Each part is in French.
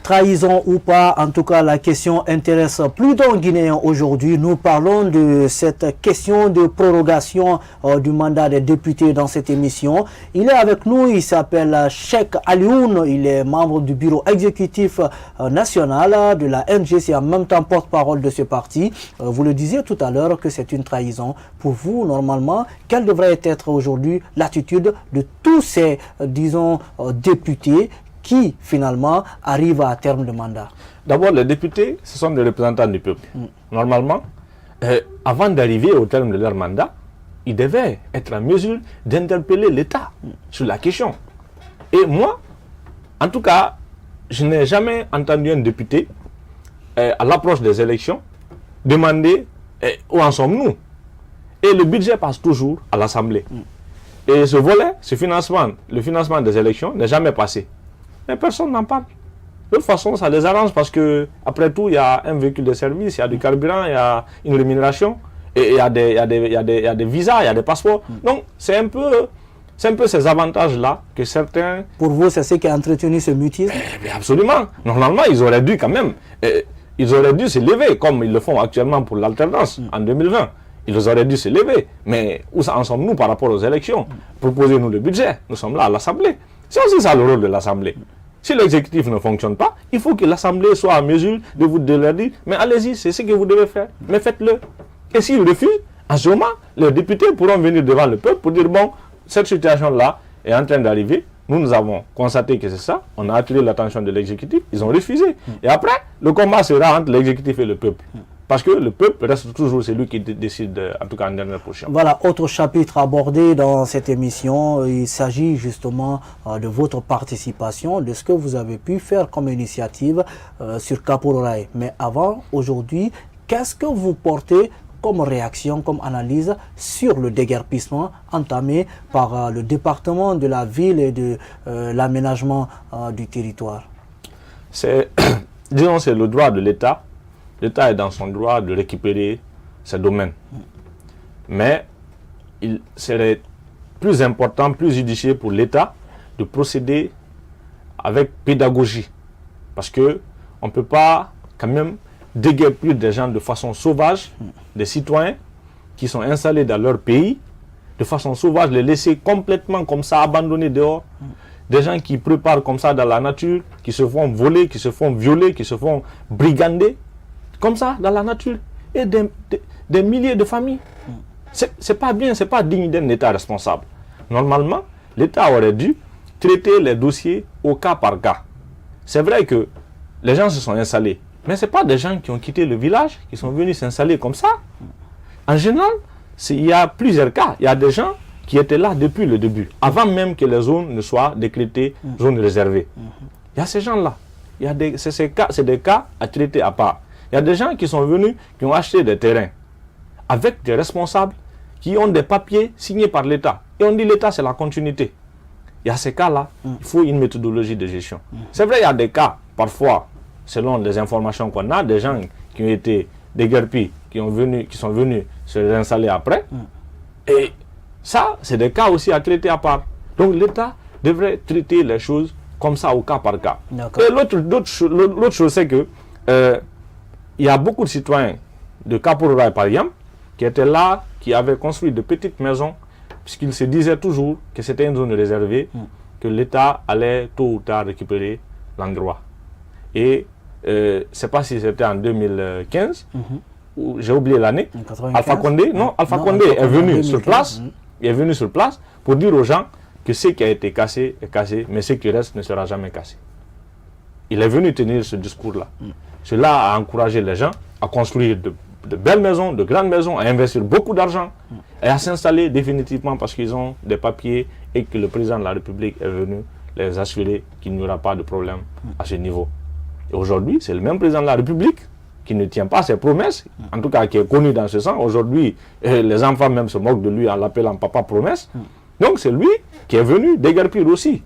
trahison ou pas, en tout cas la question intéresse plus d'un Guinéen aujourd'hui. Nous parlons de cette question de prorogation du mandat des députés dans cette émission. Il est avec nous, il s'appelle Cheikh Alioune, il est membre du bureau exécutif national de la MGC, en même temps porte-parole de ce parti. Vous le disiez tout à l'heure que c'est une trahison. Pour vous, normalement, quelle devrait être aujourd'hui l'attitude de tous ces, disons, députés qui, finalement, arrivent à terme de mandat? D'abord, les députés, ce sont des représentants du peuple. Normalement, avant d'arriver au terme de leur mandat, ils devaient être en mesure d'interpeller l'État sur la question. Et moi, en tout cas, je n'ai jamais entendu un député, à l'approche des élections, demander où en sommes-nous. Et le budget passe toujours à l'Assemblée. Et ce volet, ce financement, le financement des élections n'est jamais passé. Mais personne n'en parle. De toute façon, ça les arrange parce que, après tout, il y a un véhicule de service, il y a du carburant, il y a une rémunération, et il y a des visas, il y a des passeports. Donc, c'est un peu ces avantages-là que certains... Pour vous, c'est ce qui a entretenu ce mutisme? Absolument. Normalement, ils auraient dû quand même... ils auraient dû se lever, comme ils le font actuellement pour l'alternance en 2020. Ils auraient dû se lever. Mais où en sommes-nous par rapport aux élections? Proposez-nous le budget. Nous sommes là à l'Assemblée. C'est aussi ça le rôle de l'Assemblée. Si l'exécutif ne fonctionne pas, il faut que l'Assemblée soit en mesure de leur dire, mais allez-y, c'est ce que vous devez faire, mais faites-le. Et s'ils refusent, en ce moment, les députés pourront venir devant le peuple pour dire, bon, cette situation-là est en train d'arriver, nous avons constaté que c'est ça, on a attiré l'attention de l'exécutif, ils ont refusé. Et après, le combat sera entre l'exécutif et le peuple. Parce que le peuple reste toujours celui qui décide, en tout cas en dernière position. Voilà, autre chapitre abordé dans cette émission. Il s'agit justement de votre participation, de ce que vous avez pu faire comme initiative sur Kapororaï. Mais avant, aujourd'hui, qu'est-ce que vous portez comme réaction, comme analyse sur le déguerpissement entamé par le département de la ville et de l'aménagement du territoire? Disons, c'est le droit de l'État. L'État est dans son droit de récupérer ses domaines. Mais il serait plus important, plus judicieux pour l'État de procéder avec pédagogie. Parce qu'on ne peut pas quand même déguerpir des gens de façon sauvage, des citoyens qui sont installés dans leur pays, de façon sauvage, les laisser complètement comme ça, abandonnés dehors. Des gens qui préparent comme ça dans la nature, qui se font voler, qui se font violer, qui se font brigander. Comme ça, dans la nature, et des milliers de familles. C'est pas bien, c'est pas digne d'un État responsable. Normalement, l'État aurait dû traiter les dossiers au cas par cas. C'est vrai que les gens se sont installés, mais ce pas des gens qui ont quitté le village, qui sont venus s'installer comme ça. En général, il y a plusieurs cas. Il y a des gens qui étaient là depuis le début, avant même que les zones ne soient décrétées zones réservées. Il y a ces gens-là. C'est des cas à traiter à part. Il y a des gens qui sont venus, qui ont acheté des terrains avec des responsables qui ont des papiers signés par l'État. Et on dit l'État, c'est la continuité. Il y a ces cas-là, il faut une méthodologie de gestion. C'est vrai, il y a des cas, parfois, selon les informations qu'on a, des gens qui ont été déguerpis, qui sont venus se réinstaller après. Et ça, c'est des cas aussi à traiter à part. Donc l'État devrait traiter les choses comme ça, au cas par cas. Et l'autre chose, c'est que il y a beaucoup de citoyens de Kapororaï, par exemple, qui étaient là, qui avaient construit de petites maisons, puisqu'ils se disaient toujours que c'était une zone réservée, que l'État allait tôt ou tard récupérer l'endroit. Et je ne sais pas si c'était en 2015, j'ai oublié l'année, Alpha Condé, est venu sur place, il est venu sur place pour dire aux gens que ce qui a été cassé est cassé, mais ce qui reste ne sera jamais cassé. Il est venu tenir ce discours-là. Cela a encouragé les gens à construire de belles maisons, de grandes maisons, à investir beaucoup d'argent et à s'installer définitivement parce qu'ils ont des papiers et que le président de la République est venu les assurer qu'il n'y aura pas de problème à ce niveau. Et aujourd'hui, c'est le même président de la République qui ne tient pas ses promesses, en tout cas qui est connu dans ce sens. Aujourd'hui, les enfants même se moquent de lui en l'appelant papa promesse. Donc c'est lui qui est venu déguerpir aussi.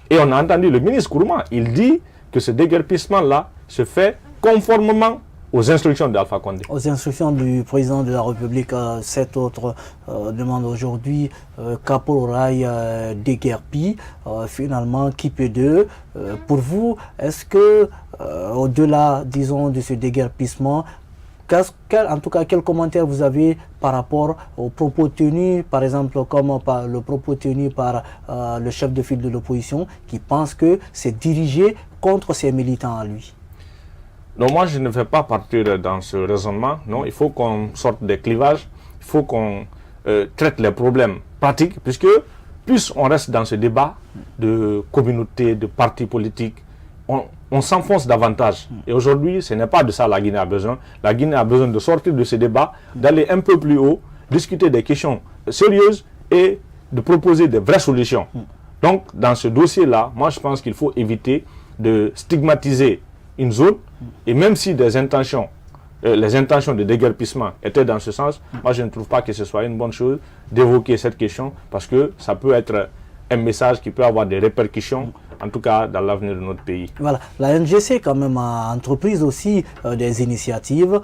Et on a entendu le ministre Kourouma, il dit que ce déguerpissement-là se fait conformément aux instructions d'Alpha Condé. Aux instructions du président de la République, cette autre demande aujourd'hui, Kapororaï déguerpi, finalement, qui peut d'eux. Pour vous, est-ce que au-delà, disons, de ce déguerpissement, en tout cas, quel commentaire vous avez par rapport aux propos tenus, par exemple, comme le propos tenu par le chef de file de l'opposition, qui pense que c'est dirigé contre ses militants à lui? Non, moi je ne vais pas partir dans ce raisonnement. Non, il faut qu'on sorte des clivages, il faut qu'on traite les problèmes pratiques, puisque plus on reste dans ce débat de communauté, de partis politiques, on s'enfonce davantage. Et aujourd'hui, ce n'est pas de ça la Guinée a besoin. La Guinée a besoin de sortir de ce débat, d'aller un peu plus haut, discuter des questions sérieuses et de proposer de vraies solutions. Donc, dans ce dossier-là, moi je pense qu'il faut éviter de stigmatiser une zone, et même si les intentions de déguerpissement étaient dans ce sens, moi je ne trouve pas que ce soit une bonne chose d'évoquer cette question, parce que ça peut être un message qui peut avoir des répercussions, en tout cas dans l'avenir de notre pays. Voilà, la NGC quand même a entrepris aussi des initiatives.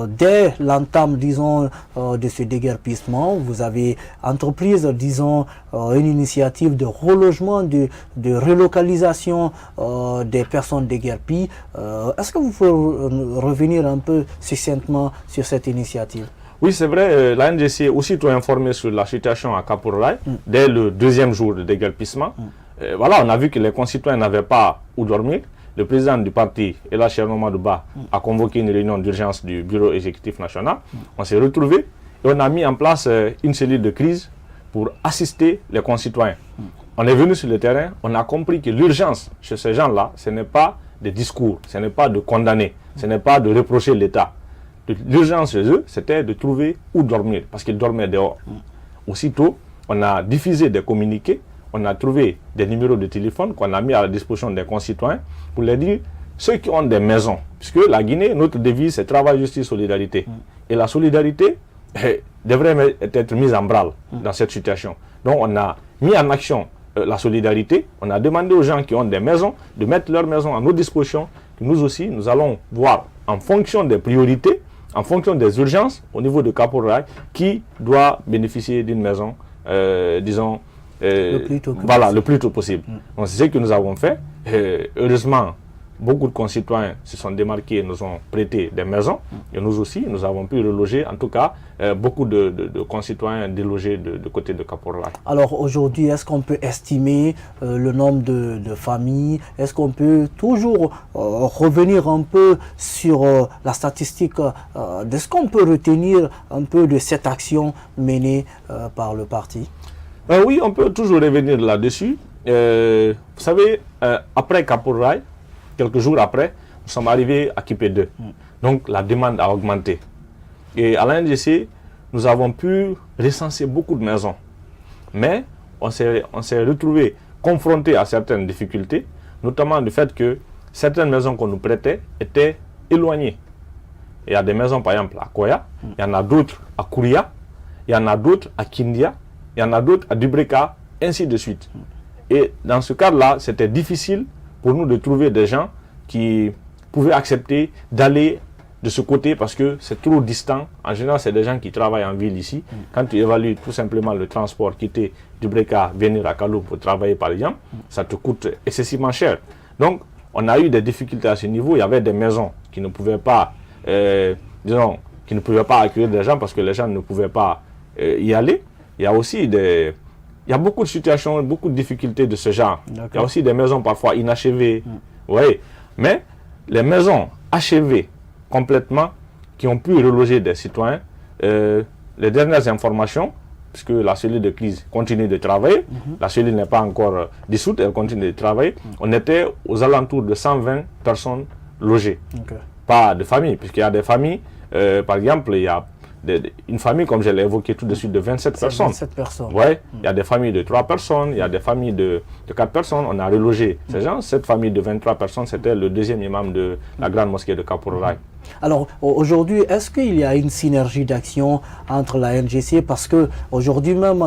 Dès l'entame, disons, de ce déguerpissement, vous avez entrepris, disons, une initiative de relogement, de relocalisation des personnes déguerpies. Est-ce que vous pouvez revenir un peu succinctement sur cette initiative? Oui, c'est vrai, la NGC est aussitôt informée sur la situation à Kapoor-Rai dès le deuxième jour de déguerpissement. Voilà, on a vu que les concitoyens n'avaient pas où dormir. Le président du parti, Ella Cherno-Madouba, a convoqué une réunion d'urgence du bureau exécutif national. On s'est retrouvés et on a mis en place une cellule de crise pour assister les concitoyens. On est venu sur le terrain, on a compris que l'urgence chez ces gens-là, ce n'est pas des discours, ce n'est pas de condamner, ce n'est pas de reprocher l'État. L'urgence chez eux, c'était de trouver où dormir, parce qu'ils dormaient dehors. Aussitôt, on a diffusé des communiqués, on a trouvé des numéros de téléphone qu'on a mis à la disposition des concitoyens pour leur dire, ceux qui ont des maisons, puisque la Guinée, notre devise, c'est travail, justice, solidarité. Et la solidarité devrait être mise en branle dans cette situation. Donc on a mis en action la solidarité, on a demandé aux gens qui ont des maisons de mettre leurs maisons à notre disposition, que nous aussi, nous allons voir en fonction des priorités, en fonction des urgences au niveau de Kapoor-Rai, qui doit bénéficier d'une maison, disons, le plus tôt possible. Donc c'est ce que nous avons fait. Heureusement, beaucoup de concitoyens se sont démarqués et nous ont prêté des maisons. Et nous aussi, nous avons pu reloger, en tout cas, beaucoup de concitoyens délogés de côté de Kapoor-Rai. Alors aujourd'hui, est-ce qu'on peut estimer le nombre de familles? Est-ce qu'on peut toujours revenir un peu sur la statistique de ce qu'on peut retenir un peu de cette action menée par le parti? Oui, on peut toujours revenir là-dessus. Vous savez, après Kapoor-Rai, quelques jours après, nous sommes arrivés à Kipé 2. Donc la demande a augmenté. Et à l'NGC, nous avons pu recenser beaucoup de maisons. Mais on s'est retrouvés confrontés à certaines difficultés, notamment du fait que certaines maisons qu'on nous prêtait étaient éloignées. Il y a des maisons, par exemple, à Koya, il y en a d'autres à Kouria, il y en a d'autres à Kindia, il y en a d'autres à Dubreka, ainsi de suite. Et dans ce cadre-là, c'était difficile pour nous de trouver des gens qui pouvaient accepter d'aller de ce côté parce que c'est trop distant. En général, c'est des gens qui travaillent en ville ici. Quand tu évalues tout simplement le transport, quitter Dubreka, venir à Kalou pour travailler par exemple, ça te coûte excessivement cher. Donc, on a eu des difficultés à ce niveau. Il y avait des maisons qui ne pouvaient pas, disons, qui ne pouvaient pas accueillir des gens parce que les gens ne pouvaient pas y aller. Il y a aussi il y a beaucoup de situations, beaucoup de difficultés de ce genre. Il y a aussi des maisons parfois inachevées. Oui. Mais les maisons achevées complètement, qui ont pu reloger des citoyens, les dernières informations, puisque la cellule de crise continue de travailler, la cellule n'est pas encore dissoute, elle continue de travailler, on était aux alentours de 120 personnes logées. Pas de familles, puisqu'il y a des familles, par exemple, il y a une famille, comme je l'ai évoqué tout de suite, de 27 personnes. 27 personnes. Ouais, il y a des familles de 3 personnes, il y a des familles de 4 personnes. On a relogé ces gens. Cette famille de 23 personnes, c'était le deuxième imam de la grande mosquée de Kapoor-Rai. Alors aujourd'hui, est-ce qu'il y a une synergie d'action entre la NGC? Parce que aujourd'hui même,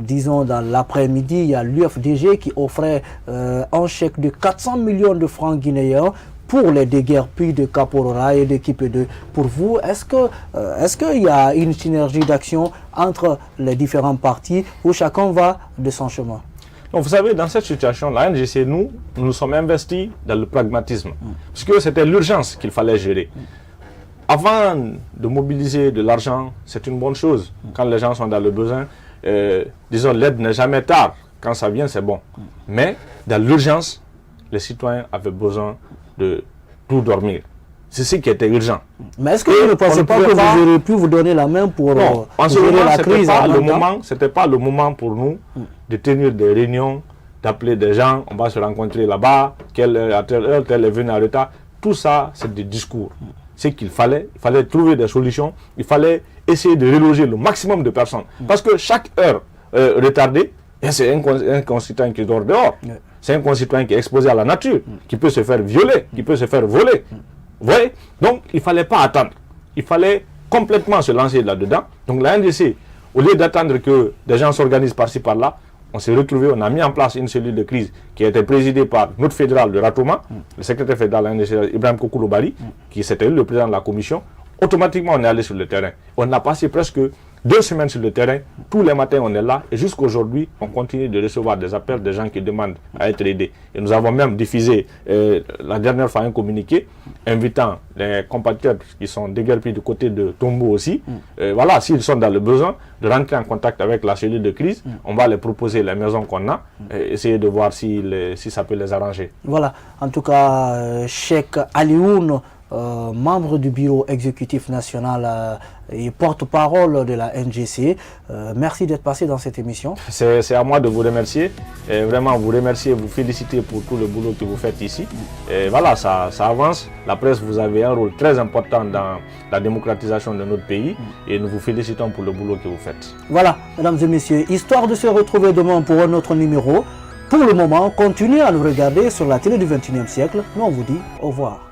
disons dans l'après-midi, il y a l'UFDG qui offrait un chèque de 400 millions de francs guinéens pour les déguerpis de Kapoor-Rai et d'équipe 2. Pour vous, est-ce qu'il y a une synergie d'action entre les différents partis où chacun va de son chemin? Donc vous savez, dans cette situation, la NGC, nous nous sommes investis dans le pragmatisme. Parce que c'était l'urgence qu'il fallait gérer. Avant de mobiliser de l'argent, c'est une bonne chose. Quand les gens sont dans le besoin, disons, l'aide n'est jamais tard. Quand ça vient, c'est bon. Mais dans l'urgence, les citoyens avaient besoin de tout dormir. C'est ce qui était urgent. Mais est-ce que vous ne pensez pas que vous auriez pu vous donner la main pour gérer la crise? Ce n'était pas le moment pour nous de tenir des réunions, d'appeler des gens, on va se rencontrer là-bas, à telle heure, tel est venu en retard. Tout ça, c'est des discours. C'est qu'il fallait trouver des solutions, il fallait essayer de reloger le maximum de personnes. Parce que chaque heure retardée, c'est un concitoyen qui dort dehors. C'est un concitoyen qui est exposé à la nature, qui peut se faire violer, qui peut se faire voler. Vous voyez? Donc, il ne fallait pas attendre. Il fallait complètement se lancer là-dedans. Donc, la NDC, au lieu d'attendre que des gens s'organisent par-ci, par-là, on s'est retrouvés, on a mis en place une cellule de crise qui a été présidée par notre fédéral de Ratouma, le secrétaire fédéral de la NDC, Ibrahim Koukoulou-Bali, qui s'était le président de la commission. Automatiquement, on est allé sur le terrain. On a passé presque 2 semaines sur le terrain. Tous les matins, on est là. Et jusqu'aujourd'hui, on continue de recevoir des appels des gens qui demandent à être aidés. Et nous avons même diffusé la dernière fois un communiqué invitant les compatriotes qui sont déguerpis du côté de Tombo aussi. Voilà, s'ils sont dans le besoin, de rentrer en contact avec la cellule de crise. On va les proposer les maisons qu'on a et essayer de voir si ça peut les arranger. Voilà. En tout cas, Cheikh Alioune, membre du bureau exécutif national et porte-parole de la NGC. Merci d'être passé dans cette émission. C'est à moi de vous remercier. Et vraiment, vous remercier, vous féliciter pour tout le boulot que vous faites ici. Et voilà, ça avance. La presse, vous avez un rôle très important dans la démocratisation de notre pays. Et nous vous félicitons pour le boulot que vous faites. Voilà, mesdames et messieurs, histoire de se retrouver demain pour un autre numéro. Pour le moment, continuez à nous regarder sur la télé du 21e siècle. Nous, on vous dit au revoir.